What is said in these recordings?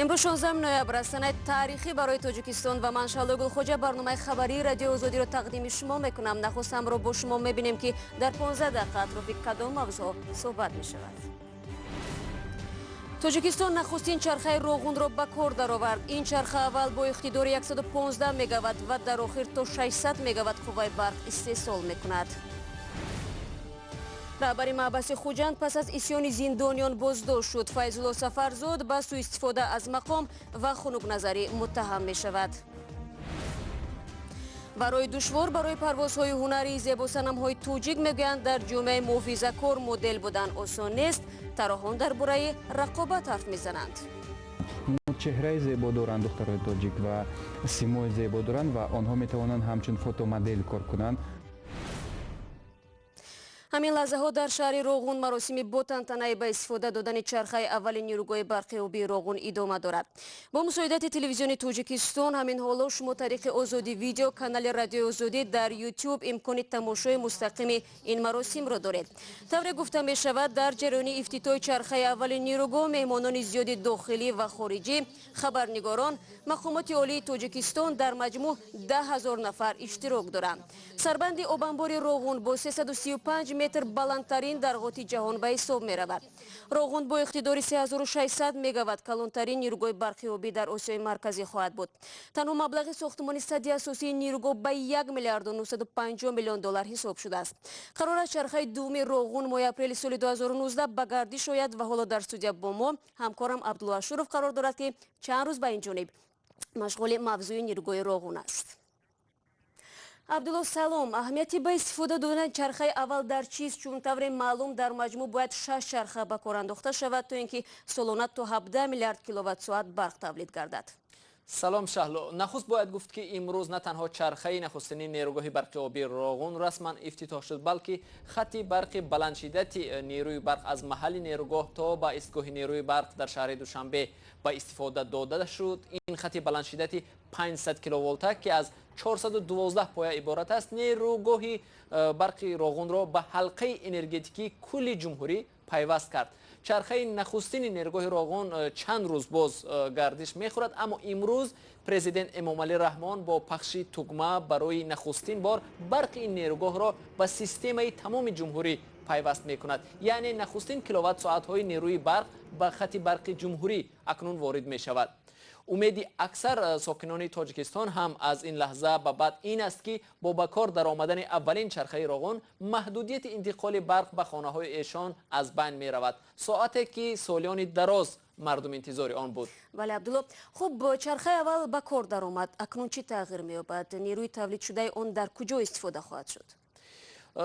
امروز 16 نوامبر است. سند تاریخی برای تاجیکستان و من شالو گلخوجه برنامه خبری رادیو آزادی را تقدیم شما میکنم. نخستم را با شما میبینیم که در 15 دقیقه اطراف کدام موضوع صحبت میشود. تاجیکستان نخستین چرخه روغن را به کار درآورد. این چرخه اول با اقتدار 115 مگاوات و در آخر تا 600 مگاوات قوه برق استحصال میکند. رهبر محبس خوجند پس از اسیان زندانیان بازداشت شد. فیض‌الله سفرزاد به سوء استفاده از مقام و خنک نظری متهم می شود. برای دشوار برای پروازهای هنری زیبا صنم‌های توجیک میگویند در جامعه محافظه‌کار مدل بودن آسان نیست. طراحان درباره رقابت حرف میزنند. چهره زیبا دارند دخترای تاجیک و سیمای زیبا دارند و آنها میتوانند همچون فوتو مدل کار کنند. همین لحظه ها در شهر روغن مراسم با تنطنه به استفاده دادن چرخه اول نیروگاه برقی آبی روغن ادامه دارد. با مساعدت تلویزیون تاجیکستان همین حالا شما طریق آزادی ویدیو کانال رادیو آزادی در یوتیوب امکان تماشای مستقیم این مراسم را دارید. طوری گفته می شود در جریان افتتاح چرخه اول نیروگاه مهمانان زیاد داخلی و خارجی، خبرنگاران، مقامات عالی تاجیکستان در مجموع 10,000 نفر اشتراک دارند. سربند آبانبار روغن با 335 متر بلندترین در قطب جهان به حساب می رود. روغن با اقتدار 3600 مگاوات کلانترین نیروگاه برقی آبی در آسیای مرکزی خواهد بود. تنها مبلغ ساختمان سدی اساسی نیروگاه به 1 میلیارد و 950 میلیون دلار حساب شده است. قرار است چرخه دوم روغن ماه اپریل سال 2019 به گردش آید و حالا در استودیو با ما همکارم عبدالله اشرف قرار دارد که چند روز به این جانب مشغول موضوع نیروگاه روغن است. عبدالله سلام، اهمیتی به استفاده دادن چرخه اول در چیست؟ چون طور معلوم در مجموع باید 6 چرخه به کار انداخته شود تا اینکه سالانه تا 17 میلیارد کیلووات ساعت برق تولید گردد. سلام شهلو. نخست باید گفت که امروز نه تنها چرخه نخستین نیروگاه برقی آبی روغن رسما افتتاح شد، بلکه خط برق بلند شدتی نیروی برق از محل نیروگاه تا به ایستگاه نیروی برق در شهر دوشنبه به استفاده داده شد. این خط بلند شدتی 500 کیلوولت که از 412 پایه عبارت است، نیروگاه برق روغن را به حلقه انرژتیکی کل جمهوری پیوست کرد. چرخه نخستین نیروگاه روغن چند روز باز گردش میخورد، اما امروز پرزیدنت امامعلی رحمان با پخش تگمه برای نخستین بار برق این نیروگاه را به سیستم تمام جمهوری پیوست میکند. یعنی نخستین کیلووات ساعت های نیروی برق به خط برق جمهوری اکنون وارد می شود. امیدی اکثر ساکنان تاجیکستان هم از این لحظه به بعد این است که با به کار در آمدن اولین چرخه روغن محدودیت انتقال برق به خانه های ایشان از بین می رود، ساعتی که سالیان دراز مردم انتظار آن بود. بله عبدالله، خب چرخه اول به کار در آمد، اکنون چی تغییر می یابد؟ نیروی تولید شده آن در کجا استفاده خواهد شد؟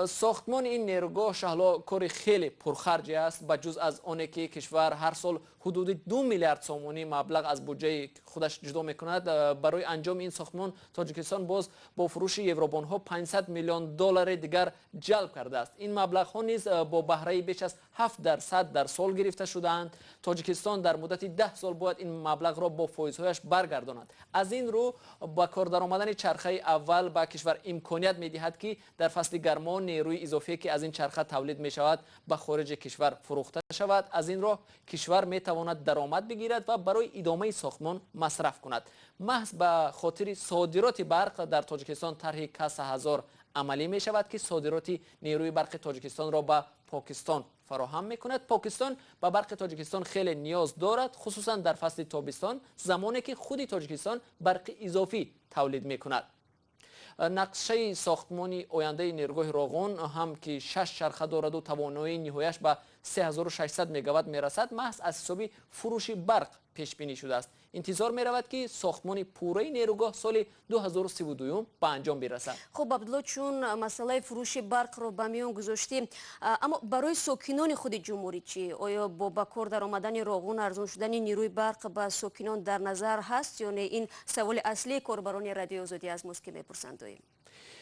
ساختمان این نیروگاه شهلا کار خیلی پرخرجی است، به جز از آنه که کشور هر سال حدود 2 میلیارد سومانی مبلغ از بودجه خودش جدا میکند. برای انجام این ساختمان تاجیکستان باز با فروش یورobond ها 500 میلیون دلار دیگر جلب کرده است. این مبلغ ها نیز با بهره بیش از 7% در سال گرفته شدند. تاجیکستان در مدت 10 سال باید این مبلغ را با فایزهایش برگرداند. از این رو با کار درآمدن چرخه اول به کشور امکانیت میدهد که در فصل گرما نیروی اضافی که از این چرخه تولید می شود به خارج کشور فروخته شود. از این راه کشور می تواند درآمد بگیرد و برای ادامه ساختمان مصرف کند. محض به خاطر صادرات برق در تاجیکستان طرح کسا هزار عملی می شود که صادرات نیروی برق تاجیکستان را به پاکستان فراهم می کند. پاکستان به برق تاجیکستان خیلی نیاز دارد، خصوصا در فصل تابستان زمانی که خود تاجیکستان برق اضافی تولید می کند. نقشه ساختمانی آینده نیروگاه روغن هم که 6 چرخه دارد و توانایی نهاییش به 3600 مگاوات میرسد، محض از حساب فروش برق پیش بینی شده است. انتظار می رود که ساختمان پوره نیروگاه سال 2032 به انجام برسد. خب عبدالله، چون مسئله فروش برق رو به میان گذاشتیم، اما برای ساکنان خود جمهوری چی؟ آیا با کار در آمدن روغن ارزان شدن نیروی برق به ساکنان در نظر هست یا نه؟ این سوال اصلی کاربران رادیو آزادی از ماست که میپرسند.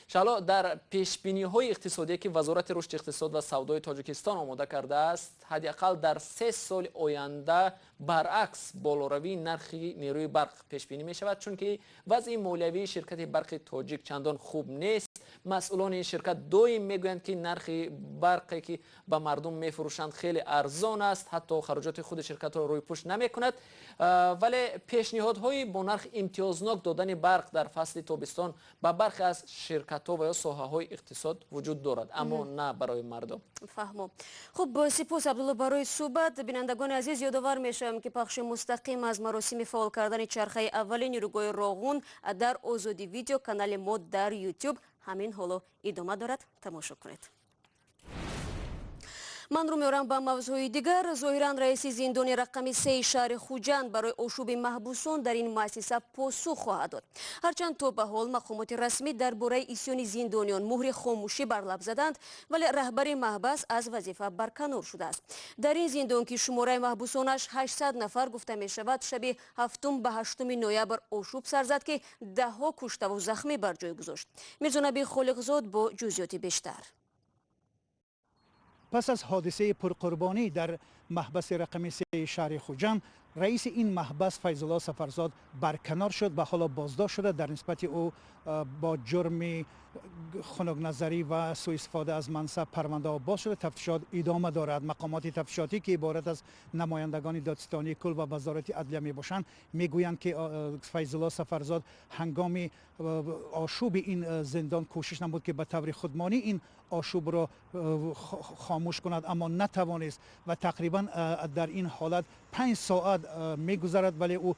شالا در پیشبینی های اقتصادی که وزارت رشد اقتصاد و سودای تاجیکستان آماده کرده است، حداقل در 3 سال آینده برعکس بالاروی نرخ نیروی برق پیش بینی می شود، چون که وضع مالیوی شرکت برق تاجیک چندان خوب نیست. مسئولان این شرکت دویم میگویند که نرخ برقی که به مردم میفروشند خیلی ارزان است، حتی خرجات خود شرکت را روی پوش نمیکند. ولی پیشنهادهای با نرخ امتیازناک دادن برق در فصل تابستان به برخی از شرکت ها و یا ساحه های اقتصاد وجود دارد، اما نه برای مردم. فهمو. خب سپاس عبدالله برای صحبت. بینندگان عزیز، یادآور میشوم که پخش مستقیم از مراسم فعال کردن چرخه اول نیروگاه روغون در آزادی ویدیو کانال ما در یوتیوب همین حالا ادامه دارد. تماشا کنید. من رو میارم با موضوع دیگر. ظاهراً رئیس زندان رقم 3 شهر خوجند برای آشوب محبوسان در این مؤسسه پاسخ خواهد داد. هرچند تا به حال مقامات رسمی درباره اسیان زندانیان مهر خاموشی بر لب زدند، ولی رهبر محبس از وظیفه برکنار شده است. در این زندان که شماره محبوسانش 800 نفر گفته می شود، شب 7 به 8 نوامبر آشوب سر زد که دهها کشته و زخمی بر جای گذاشت. میرزا نبی خالقزاد با جزئیات بیشتر. پس از حادثه پرقربانی در محبس رقم 3 شهر خوجند، رئیس این محبس فیض الله سفرزاد برکنار شد و حالا بازداشت شده. در نسبت او با جرم خنک نظری و سوء استفاده از منصب پرونده باز شده. تفتیشات ادامه دارد. مقامات تفتیشاتی که عبارت از نمایندگان دادستانی کل و وزارت عدلیه می باشند میگویند که فیض الله سفرزاد هنگام آشوب این زندان کوشش نمود که به طور خودمانی این آشوب را خاموش کند، اما نتوانست و تقریبا در این حالت 5 ساعت میگذرد ولی او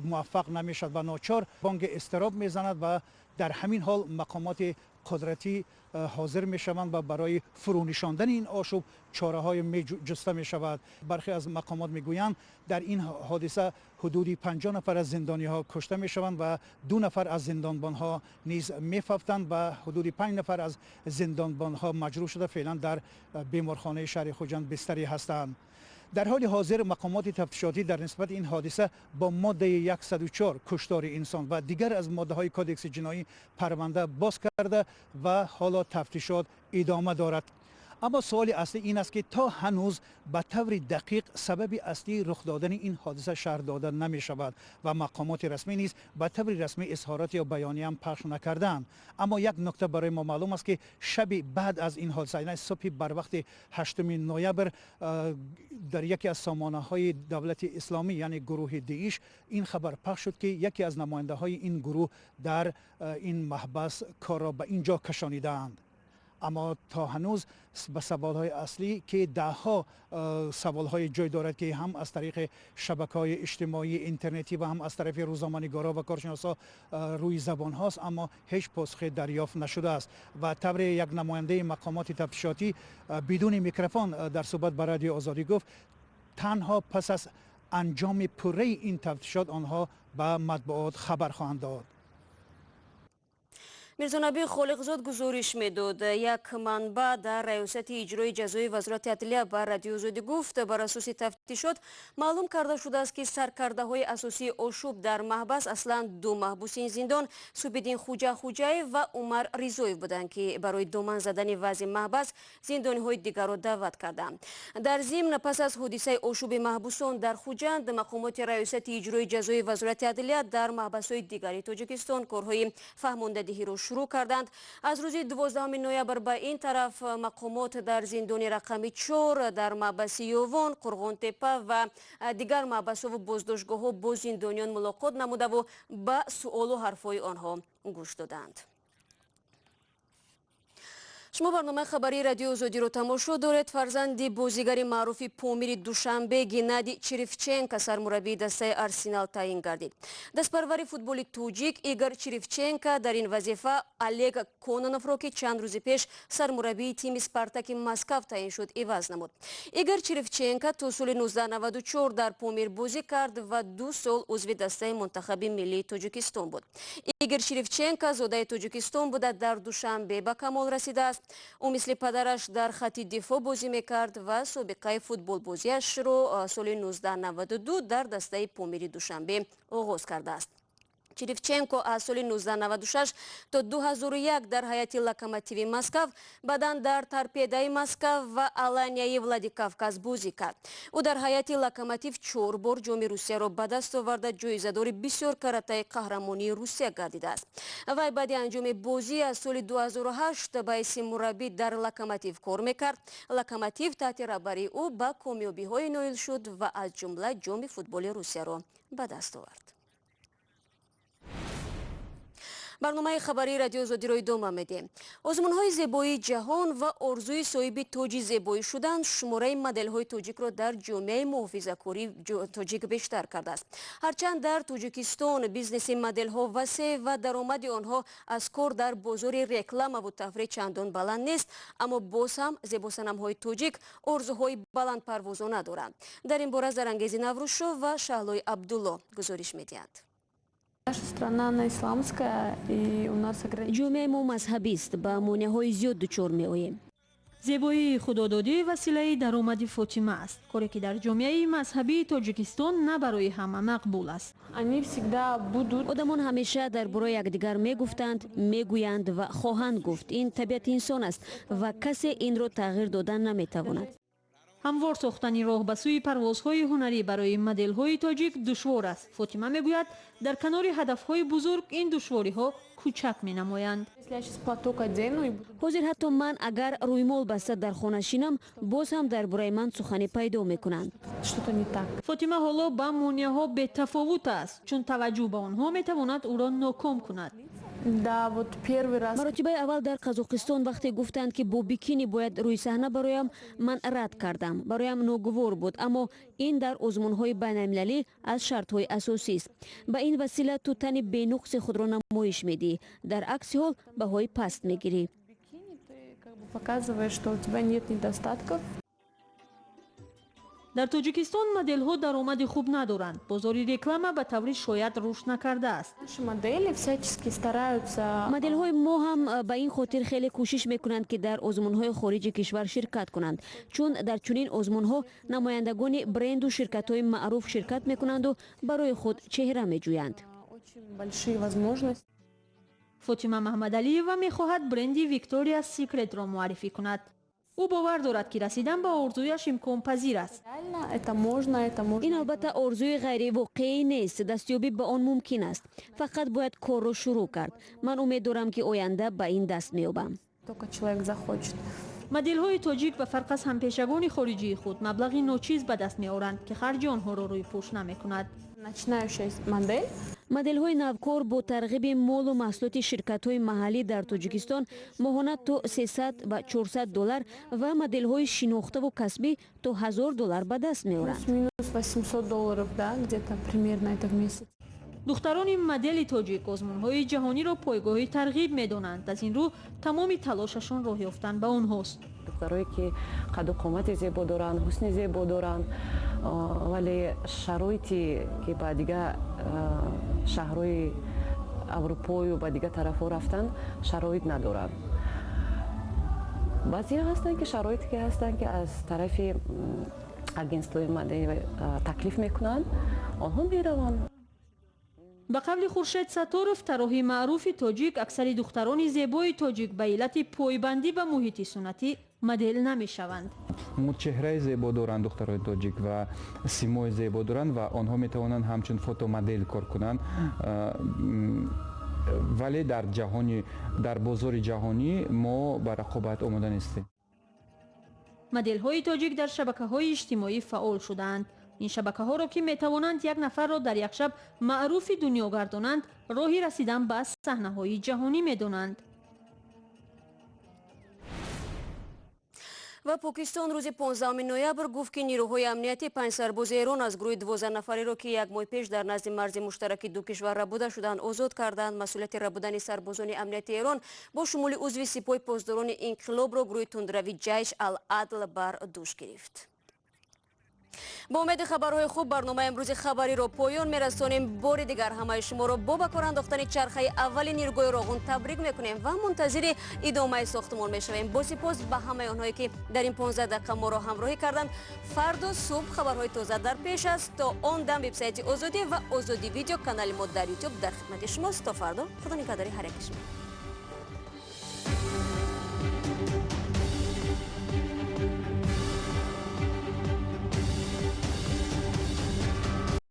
موفق نمیشد و ناچار بانگ اضطراب میزند و در همین حال مقامات قدرتی حاضر می شوند و برای فرونشاندن این آشوب چاره های جسته می شود. برخی از مقامات می گویند در این حادثه حدودی 50 نفر از زندانی ها کشته می شوند و 2 نفر از زندانبان ها نیز می فوتند و حدودی 5 نفر از زندانبان ها مجروح شده فعلا در بیمارخانه شهر خوجند بستری هستند. در حال حاضر مقامات تفتیشاتی در نسبت این حادثه با ماده 104 کشتار انسان و دیگر از ماده های کودکس جنایی پرونده باز کرده و حالا تفتیشات ادامه دارد. اما سوال اصلی این است که تا هنوز به طور دقیق سبب اصلی رخ دادن این حادثه شرح داده نمی شود و مقامات رسمی نیز به طور رسمی اظهارات یا بیانیه هم پخش نکردند. اما یک نکته برای ما معلوم است که شب بعد از این حادثه، یعنی صبح بر وقت 8 نوامبر، در یکی از سامانه های دولت اسلامی یعنی گروه داعش این خبر پخش شد که یکی از نماینده های این گروه در این محبس کار را به اینجا کشانیدند. اما تا هنوز به سوالهای اصلی که دهها سوالهای جای دارد که هم از طریق شبکه‌های اجتماعی اینترنتی و هم از طرف روزنامه‌نگارا و کارشناسا روی زبان هاست، اما هیچ پاسخ دریافت نشده است و طبع یک نماینده مقامات تفتیشاتی بدون میکروفون در صحبت با رادیو آزادی گفت تنها پس از انجام پره این تفتیشات آنها به مطبوعات خبر خواهند داد. میرزا نبی خالقزاد گزارش میداد. یک منبع در ریاست اجرای جزای وزارت عدلیه بر رادیو آزادی گفت بر اساس تفتیشات معلوم کرده شده است که سرکرده های اساسی آشوب در محبس اصلا 2 محبوس این زندان سوبیدین خوجایی و عمر ریزوی بودند که برای دامن زدن وضع محبس زندانی های دیگر را دعوت کردند. در ضمن پس از حادثه آشوب محبوسان در خوجند، مقامات ریاست اجرای جزای وزارت عدلیه در محبس های دیگری تاجیکستان کارهای فهماندهی را شروع کردند. از روز 12 نوامبر به این طرف مقامات در زندان رقم 4 در محبس یوان، قرغان تپه و دیگر محبس و بازداشتگاه ها با زندانیان ملاقات نموده و به سؤال و حرفهای آنها گوش دادند. شما برنامه خبری رادیو آزادی رو تماشا دارید. فرزند بازیگر معروف پامیر دوشنبه گنادی چریفچنکو سرمربی دسته آرسنال تعیین گردید. دستپرور فوتبال توجیک ایگور چریفچنکو در این وظیفه الگ کونونوف را که چند روز پیش سرمربی تیم اسپارتاک مسکو تعیین شد عوض نمود. ایگور چریفچنکو تا سال 1994 در پامیر بازی کرد و 2 سال عضو دسته منتخب ملی تاجیکستان بود. ایگور چریفچنکو زاده تاجیکستان بوده در دوشنبه به کمال رسیده است. او مثل پدرش در خط دفاع بازی میکرد و سابقه فوتبال بازیش رو سال 1992 در دسته پامیر دوشنبه آغاز کرده است. Чиревченко аз соли 1996 то 2001 дар ҳайати Локомотиви Москав, баъдан дар Торпедаи Москав ва Аланияи Владикавказ бозӣ кард. ӯ дар ҳайати Локомотив 4 бор ҷоми Русияро ба даст оварда ҷоизадори бисёр каратаи қаҳрамонии Русия гардидааст. Вай баъди анҷоми бозӣ аз соли 2008 ба ҳайси мураббӣ дар Локомотив кор мекард. Локомотив таҳти раҳбарии ӯ ба комёбиҳое ноил шуд ва аз ҷумла ҷоми футболи Русияро ба даст овард. барномаи хабарии радио Озодиро идома медиҳем. Озмунҳои зебоии ҷаҳон ва орзуи соҳиби тоҷи зебоӣ шудан шумораи моделҳои тоҷикро дар ҷомеаи муҳофизакории тоҷик бештар кардааст. ҳарчанд дар Тоҷикистон бизнеси моделҳо васеъ ва даромади онҳо аз кор дар бозори рекламаву тафриҳ чандон баланд нест, аммо боз ҳам зебосанамҳои тоҷик орзуҳои баландпарвозона доранд. дар ин бора Зарангези Наврӯзшоҳ ва Шаҳлои Абдулло гузориш медиҳанд. Наша страна, она исламская, и у нас ҷомеаи мо мазҳабист, ба монеҳои зиёд дучор меоем. зебоии худододӣ василаи даромади Фотима аст, коре ки дар ҷомеаи мазҳабии Тоҷикистон на барои ҳама мақбул аст. они всегда будут. одамон ҳамеша дар бораи якдигар мегуфтанд, мегӯянд ва хоҳанд гуфт. ин табиати инсон аст ва касе инро тағйир додан наметавонад. ҳамвор сохтани роҳ ба сӯи парвозҳои ҳунарӣ барои моделҳои тоҷик душвор аст. Фотима мегӯяд, дар канори ҳадафҳои бузург ин душвориҳо кӯчак менамоянд. Если я сейчас платок одену и буду... ҳозир ҳатто ман агар рӯймол баста дар хона шинам, боз ҳам дар бораи ман суханӣ пайдо мекунанд. Что-то не так. Фотима ҳоло ба монеҳо бетафовут аст, чун таваҷҷӯҳ ба онҳо метавонад ӯро ноком кунад. Да, вот первый раз. маротибаи аввал дар Қазоқистон вақте гуфтанд ки бо бикини бояд рӯйсаҳна бароям, ман рад кардам. бароям ногувор буд, аммо ин дар озмунҳои байналмилалӣ аз шартҳои асосист. ба ин васила ту тани бенуқси худро намоиш медиҳӣ, дар акси ҳол баҳои паст мегирӣ. Бикини ты как бы показываешь, что у тебя нет недостатков. дар Тоҷикистон моделҳо даромади хуб надоранд. бозори реклама ба таври шояд рушд накардааст. Наши модели всячески стараются. моделҳои мо ҳам ба ин хотир хеле кӯшиш мекунанд ки дар озмунҳои хориҷи кишвар ширкат кунанд, чун дар чунин озмунҳо намояндагони бренду ширкатҳои маъруф ширкат мекунанду барои худ чеҳра меҷӯянд. Очень большие возможности. Фотима Маҳмадалиева мехоҳад бренди Victoria's Secretро муаррифӣ кунад. ӯ бовар дорад ки расидан ба орзуяш имконпазир аст. Реально это можно. ин албатта орзуи ғайривоқеӣ нест, дастёбӣ ба он мумкин аст. фақат бояд корро шурӯъ кард. ман умед дорам ки оянда ба ин даст меёбам. Только человек захочет. моделҳои тоҷик ба фарқ аз ҳампешагони хориҷии худ маблағи ночиз ба даст меоранд ки харҷи онҳоро рӯйпӯш намекунад. Начинающая модель. моделҳои навкор бо тарғиби молу маҳсулоти ширкатҳои маҳаллӣ дар Тоҷикистон моҳона то $300 ва моделҳои шинохтаву касбӣ то $1000 ба даст меоранд. Плюс-минус $800, да, где-то примерно это в месяц. духтарони модели тоҷик озмунҳои ҷаҳониро пойгоҳи тарғиб медонанд. аз ин рӯ тамоми талошашон роҳ ёфтан ба онҳост. духтарое ки қадду қомати зебо доранд, ҳусни зебо доранд, вале шароити ки ба дига шаҳрҳои аврупою ба дига тарафҳо рафтанд шароит надоранд. баъзеҳо ҳастанд ки шароите ки ҳастанд ки аз тарафи агентствои модели таклиф мекунанд, онҳо мераванд. ба қавли Хуршед Сатторов, тарроҳи маъруфи тоҷик, аксари духтарони зебои тоҷик ба иллати пойбандӣ ба муҳити суннатӣ модел намешаванд. чеҳраи зебо доранд духтарои тоҷик ва симои зебо доранд ва онҳо метавонанд ҳамчун фотомодел кор кунанд, вале дар бозори ҷаҳонӣ мо ба рақобат омода нестем. моделҳои тоҷик дар шабакаҳои иҷтимоӣ фаъол шудаанд. ин шабакаҳоро ки метавонанд як нафарро дар якшаб маъруфи дунё гардонанд, роҳи расидан ба саҳнаҳои ҷаҳонӣ медонанд. ва Покистон рӯзи 15 ноябр гуфт ки нирӯҳои амнияти 5 сарбози Эрон аз гурӯҳи 12 нафареро ки як моҳи пеш дар назди марзи муштараки ду кишвар рабуда шуданд озод карданд. масъулияти рабудани сарбозони амнияти Эрон бо шумули узви сипоҳи поздорони инқилобро гурӯҳи тундрави ҷайш ал-Адл бар дӯш гирифт. با امید خبرهای خوب برنامه امروز خبری را پایان میرسانیم. بار دیگر همه شما را با کار انداختن چرخه اول نیروگاه روغن تبریک میکنیم و منتظر ادامه ساختمان میشویم. با سپاس به همه آنهایی که در این 15 دقیقه ما را همراهی کردند. فردا صبح خبرهای تازه در پیش است. تا آن دم وبسایت آزادی و آزادی ویدیو کانال ما در یوتیوب در خدمت شماست. تا فردا خدا نگهداری هر یک شما.